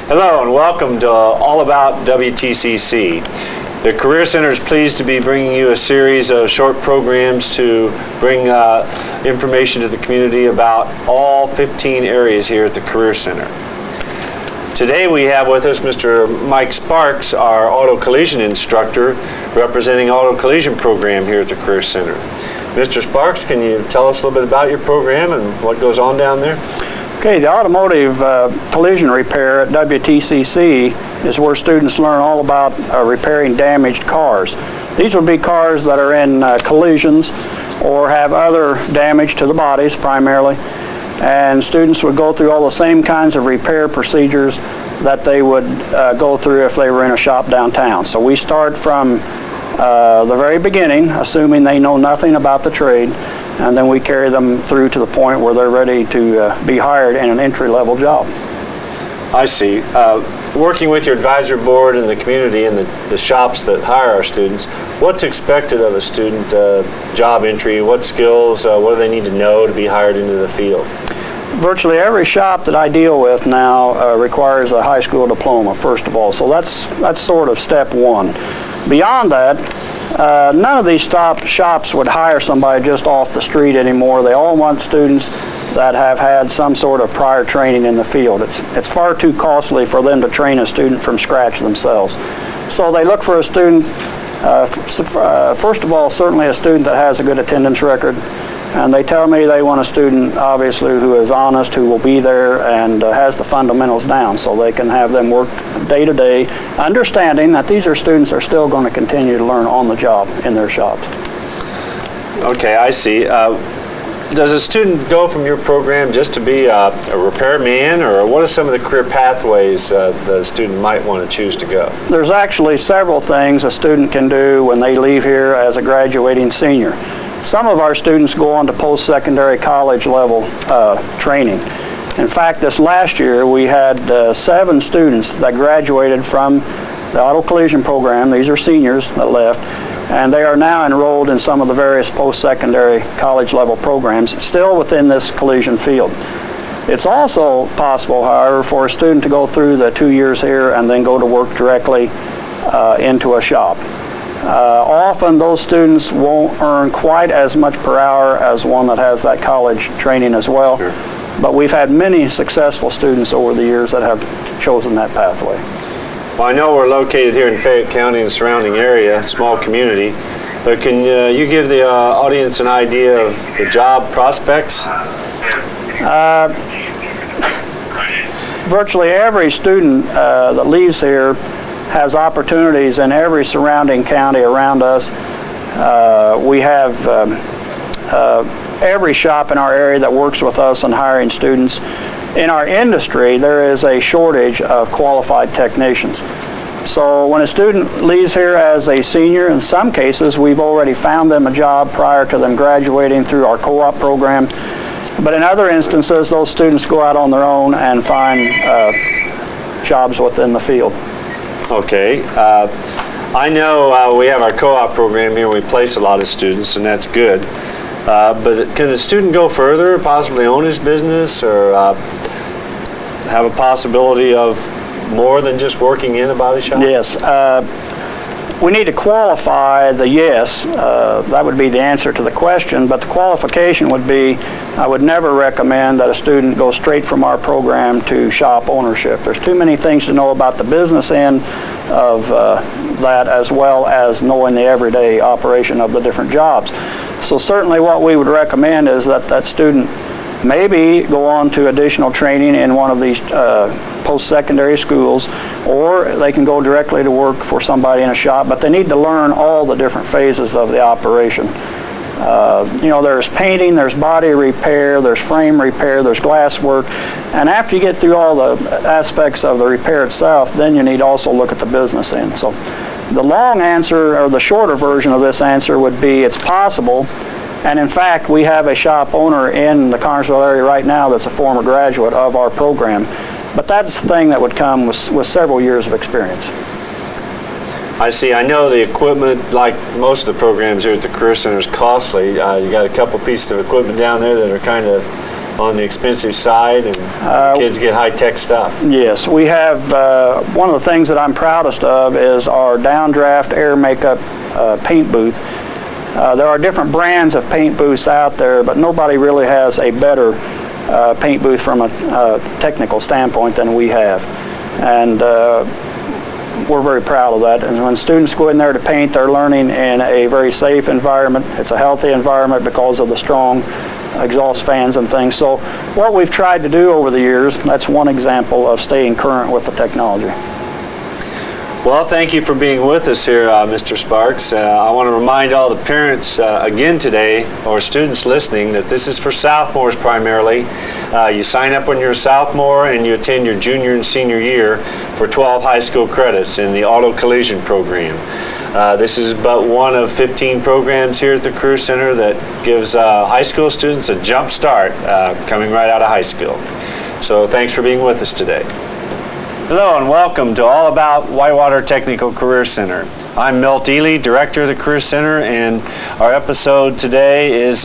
Hello and welcome to All About WTCC. The Career Center is pleased to be bringing you a series of short programs to bring information to the community about all 15 areas here at the Career Center. Today we have with us Mr. Mike Sparks, our auto collision instructor, representing auto collision program here at the Career Center. Mr. Sparks, can you tell us a little bit about your program and what goes on down there? Okay, the automotive collision repair at WTCC is where students learn all about repairing damaged cars. These would be cars that are in collisions or have other damage to the bodies primarily, and students would go through all the same kinds of repair procedures that they would go through if they were in a shop downtown. So we start from the very beginning, assuming they know nothing about the trade, and then we carry them through to the point where they're ready to be hired in an entry-level job. I see. Working with your advisory board and the community and the shops that hire our students, what's expected of a student job entry? What skills, what do they need to know to be hired into the field? Virtually every shop that I deal with now requires a high school diploma, first of all. So that's sort of step one. Beyond that, none of these shops would hire somebody just off the street anymore. They all want students that have had some sort of prior training in the field. It's far too costly for them to train a student from scratch themselves. So they look for a student, first of all, certainly a student that has a good attendance record. And they tell me they want a student, obviously, who is honest, who will be there and has the fundamentals down, so they can have them work day to day, understanding that these are students that are still going to continue to learn on the job in their shops. Okay, I see. Does a student go from your program just to be a repairman, or what are some of the career pathways the student might want to choose to go? There's actually several things a student can do when they leave here as a graduating senior. Some of our students go on to post-secondary college level training. In fact, this last year we had 7 students that graduated from the auto collision program. These are seniors that left, and they are now enrolled in some of the various post-secondary college level programs, still within this collision field. It's also possible, however, for a student to go through the 2 years here and then go to work directly into a shop. Often those students won't earn quite as much per hour as one that has that college training as well. Sure. But we've had many successful students over the years that have chosen that pathway. Well, I know we're located here in Fayette County and surrounding area, small community, but can you give the audience an idea of the job prospects? Virtually every student that leaves here has opportunities in every surrounding county around us. We have every shop in our area that works with us on hiring students. In our industry, there is a shortage of qualified technicians. So when a student leaves here as a senior, in some cases we've already found them a job prior to them graduating through our co-op program. But in other instances, those students go out on their own and find jobs within the field. Okay. I know we have our co-op program here. We place a lot of students, and that's good. But can a student go further, possibly own his business, or have a possibility of more than just working in a body shop? Yes. We need to qualify the yes. That would be the answer to the question, but the qualification would be, I would never recommend that a student go straight from our program to shop ownership. There's too many things to know about the business end of that, as well as knowing the everyday operation of the different jobs. So certainly what we would recommend is that that student maybe go on to additional training in one of these post-secondary schools, or they can go directly to work for somebody in a shop, but they need to learn all the different phases of the operation. You know, there's painting, there's body repair, there's frame repair, there's glass work, and after you get through all the aspects of the repair itself, then you need to also look at the business end. So the long answer, or the shorter version of this answer, would be it's possible. And in fact, we have a shop owner in the Connersville area right now that's a former graduate of our program. But that's the thing that would come with several years of experience. I see. I know the equipment, like most of the programs here at the Career Center, is costly. You got a couple pieces of equipment down there that are kind of on the expensive side, and kids get high-tech stuff. Yes, we have, one of the things that I'm proudest of is our downdraft air makeup paint booth. There are different brands of paint booths out there, but nobody really has a better paint booth from a technical standpoint than we have. And we're very proud of that. And when students go in there to paint, they're learning in a very safe environment. It's a healthy environment because of the strong exhaust fans and things. So what we've tried to do over the years, that's one example of staying current with the technology. Well, thank you for being with us here, Mr. Sparks. I want to remind all the parents again today, or students listening, that this is for sophomores primarily. You sign up when you're a sophomore and you attend your junior and senior year for 12 high school credits in the auto collision program. This is but one of 15 programs here at the Career Center that gives high school students a jump start coming right out of high school. So thanks for being with us today. Hello and welcome to All About Whitewater Technical Career Center. I'm Milt Ely, Director of the Career Center, and our episode today is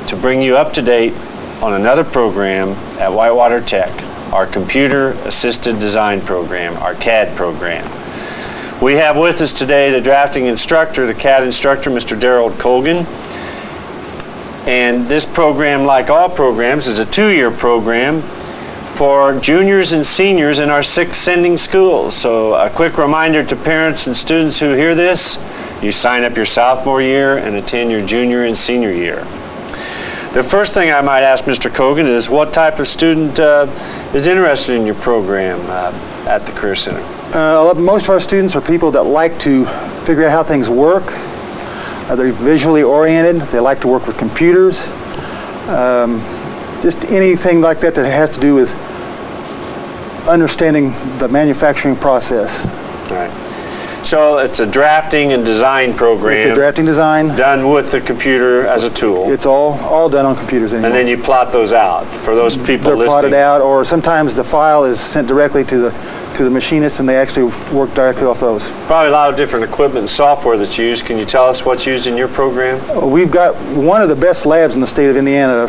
to bring you up to date on another program at Whitewater Tech, our Computer Assisted Design program, our CAD program. We have with us today the drafting instructor, the CAD instructor, Mr. Darrell Colgan. And this program, like all programs, is a 2-year program for juniors and seniors in our 6 sending schools. So a quick reminder to parents and students who hear this, you sign up your sophomore year and attend your junior and senior year. The first thing I might ask Mr. Colgan is what type of student is interested in your program at the Career Center? Most of our students are people that like to figure out how things work. They're visually oriented. They like to work with computers. Just anything like that that has to do with understanding the manufacturing process. All right. So it's a drafting and design program. It's a drafting design. Done with the computer as a tool. It's all done on computers anymore. And then you plot those out for those people They're listening. plotted out, or sometimes the file is sent directly to the machinist and they actually work directly off those. Probably a lot of different equipment and software that's used. Can you tell us what's used in your program? We've got one of the best labs in the state of Indiana.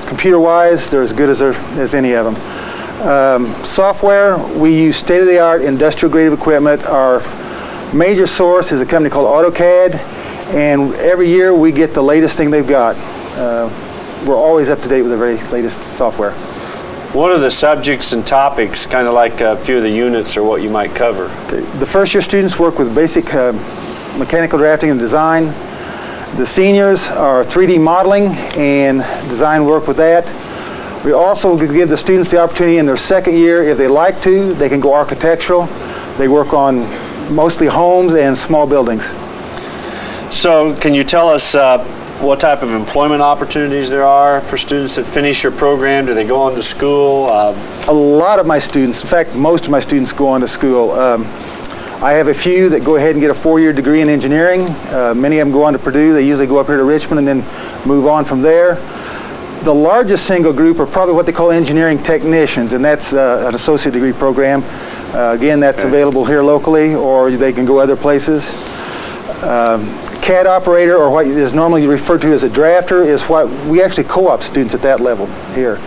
Computer-wise, they're as good as any of them. Software, we use state-of-the-art industrial-grade equipment. Our major source is a company called AutoCAD, and every year we get the latest thing they've got. We're always up to date with the very latest software. What are the subjects and topics, kind of like a few of the units or what you might cover? The first year students work with basic mechanical drafting and design. The seniors are 3D modeling and design work with that. We also give the students the opportunity in their second year, if they like to, they can go architectural. They work on mostly homes and small buildings. So can you tell us what type of employment opportunities there are for students that finish your program? Do they go on to school? A lot of my students, in fact, most of my students go on to school. I have a few that go ahead and get a 4-year degree in engineering. Many of them go on to Purdue. They usually go up here to Richmond and then move on from there. The largest single group are probably what they call engineering technicians, and that's an associate degree program. Again, that's available here locally, or they can go other places. CAD operator, or what is normally referred to as a drafter, is what we actually co-op students at that level here.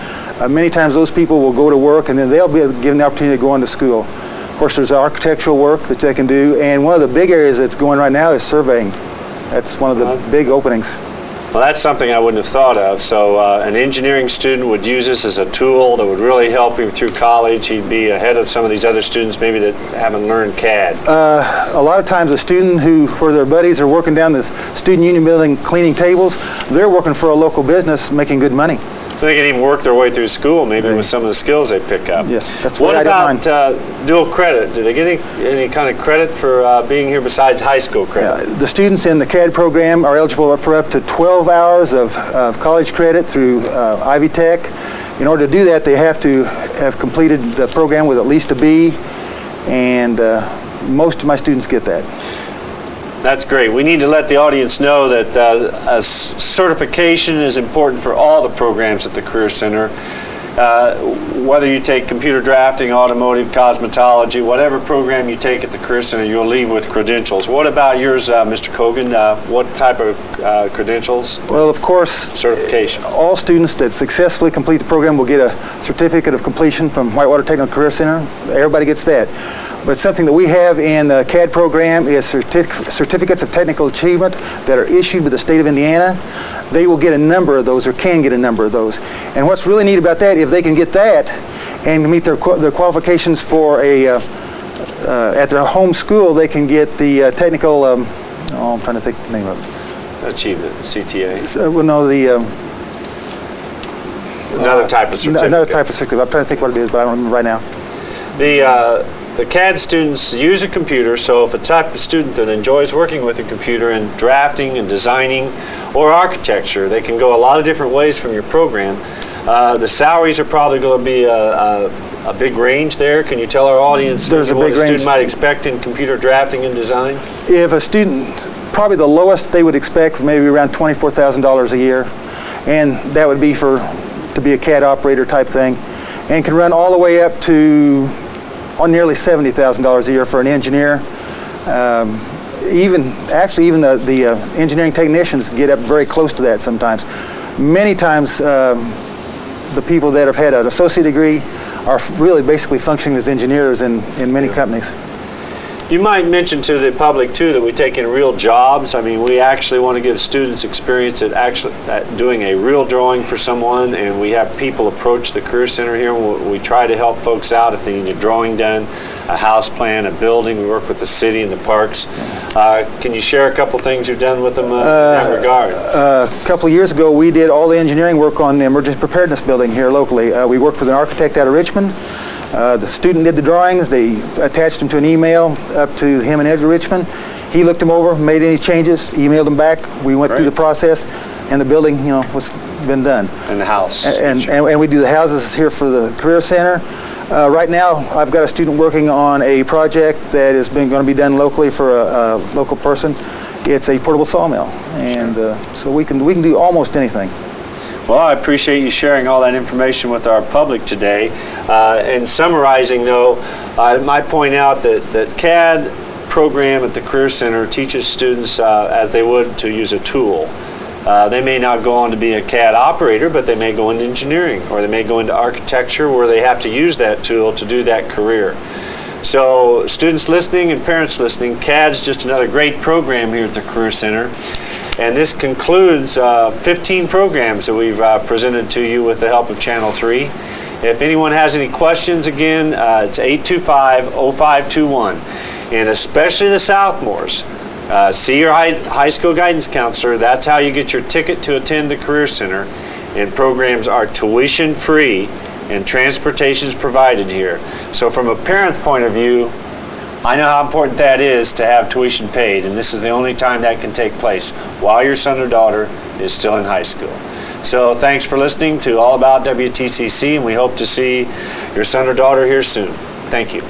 Many times those people will go to work and then they'll be given the opportunity to go on to school. Of course, there's architectural work that they can do, and one of the big areas that's going right now is surveying. That's one of the big openings. Well, that's something I wouldn't have thought of. So an engineering student would use this as a tool that would really help him through college. He'd be ahead of some of these other students maybe that haven't learned CAD. A lot of times a student where their buddies are working down the student union building cleaning tables, they're working for a local business making good money. So they can even work their way through school maybe with some of the skills they pick up. Yes, that's what I about dual credit? Do they get any kind of credit for being here besides high school credit? The students in the CAD program are eligible for up to 12 hours of college credit through Ivy Tech. In order to do that, they have to have completed the program with at least a B, and most of my students get that. That's great. We need to let the audience know that a certification is important for all the programs at the Career Center. whether you take computer drafting, automotive, cosmetology, whatever program you take at the Career Center, you'll leave with credentials. What about yours, Mr. Kogan? What type of credentials? Well, of course, certification. All students that successfully complete the program will get a certificate of completion from Whitewater Technical Career Center. Everybody gets that. But something that we have in the CAD program is certificates of technical achievement that are issued by the state of Indiana. They will get a number of those, or can get a number of those. And what's really neat about that, if they can get that and meet their qualifications for at their home school, they can get the technical, I'm trying to think the name of it. Achievement, CTA. Well, no, another type of certificate. Another type of certificate. I'm trying to think what it is, but I don't remember right now. The CAD students use a computer, so if a type of student that enjoys working with a computer and drafting and designing or architecture, they can go a lot of different ways from your program. The salaries are probably going to be a big range there. Can you tell our audience what a student might expect in computer drafting and design? If a student, probably the lowest they would expect maybe around $24,000 a year, and that would be to be a CAD operator type thing, and can run all the way up to nearly $70,000 a year for an engineer. Even the engineering technicians get up very close to that sometimes. Many times the people that have had an associate degree are really basically functioning as engineers in many companies. You might mention to the public too that we take in real jobs. I mean, we actually want to give students experience at doing a real drawing for someone, and we have people approach the Career Center here. We try to help folks out if they need a drawing done, a house plan, a building. We work with the city and the parks. Can you share a couple things you've done with them in that regard? A couple of years ago, we did all the engineering work on the emergency preparedness building here locally. We worked with an architect out of Richmond. The student did the drawings. They attached them to an email up to him and Edgar Richmond. He looked them over, made any changes, emailed them back. We went through the process, and the building, was been done. And the house. And we do the houses here for the Career Center. Right now, I've got a student working on a project that is going to be done locally for a local person. It's a portable sawmill, and so we can do almost anything. Well, I appreciate you sharing all that information with our public today. And summarizing, though, I might point out that CAD program at the Career Center teaches students as they would to use a tool. They may not go on to be a CAD operator, but they may go into engineering, or they may go into architecture where they have to use that tool to do that career. So students listening and parents listening, CAD's just another great program here at the Career Center. And this concludes 15 programs that we've presented to you with the help of Channel 3. If anyone has any questions, again, it's 825-0521. And especially the sophomores, see your high school guidance counselor. That's how you get your ticket to attend the Career Center. And programs are tuition free, and transportation is provided here. So from a parent's point of view, I know how important that is to have tuition paid, and this is the only time that can take place while your son or daughter is still in high school. So thanks for listening to All About WTCC, and we hope to see your son or daughter here soon. Thank you.